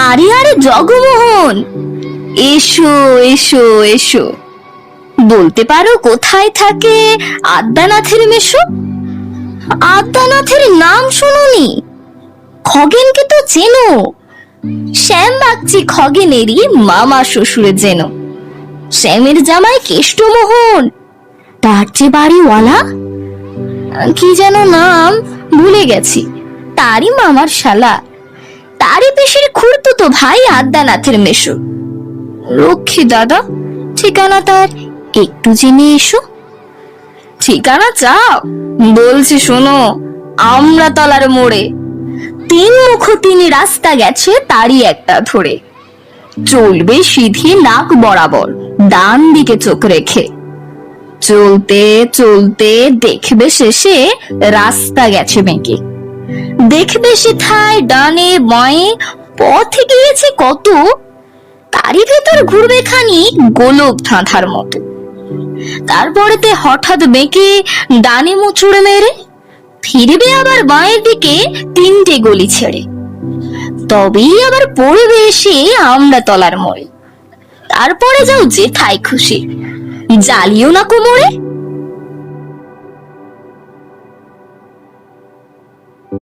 আরে আরে জগমোহন, এসো এসো এসো। বলতে পারো কোথায় থাকে আদ্যানাথের মেশো? আদ্যানাথের নাম শুনুনি? খগেনকে তো চেনো, শ্যাম বাগচি খগেনেরই মামা শ্বশুরে যেন। শ্যামের জামাই কেষ্টমোহন, তার যে বাড়িওয়ালা কি যেন নাম ভুলে গেছি, তারই মামার শালা, তারই পেশের খুড়তুতো ভাই আদ্যানাথের মেশো। রক্ষী দাদা, ঠিকানা তার একটু জেনে এসো। ঠিকানা চাও? বলছি শোনো, আমড়াতলার মোড়ে 3 মুখ 3 রাস্তা গেছে, তারই একটা ধরে। চলবে সিধি নাক বরাবর, ডান দিকে চোখ রেখে। চলতে চলতে দেখবে শেষে রাস্তা গেছে বেঁকে। দেখবে সেথায় ডানে বাঁয়ে পথ গিয়েছে কত, তারই ভেতর ঘুরবে খানি গোলক ধাঁধার মতো। তারপরেতে হঠাৎ বেঁকে ডানে মোচড় মেরে ফিরবে আবার বাঁয়ের দিকে 3টে গলি ছেড়ে। তবেই আবার পড়বে এসে আমড়াতলার মোড়ে। তারপরে যাও যেথায় খুশি, জ্বালিও না কোমরে।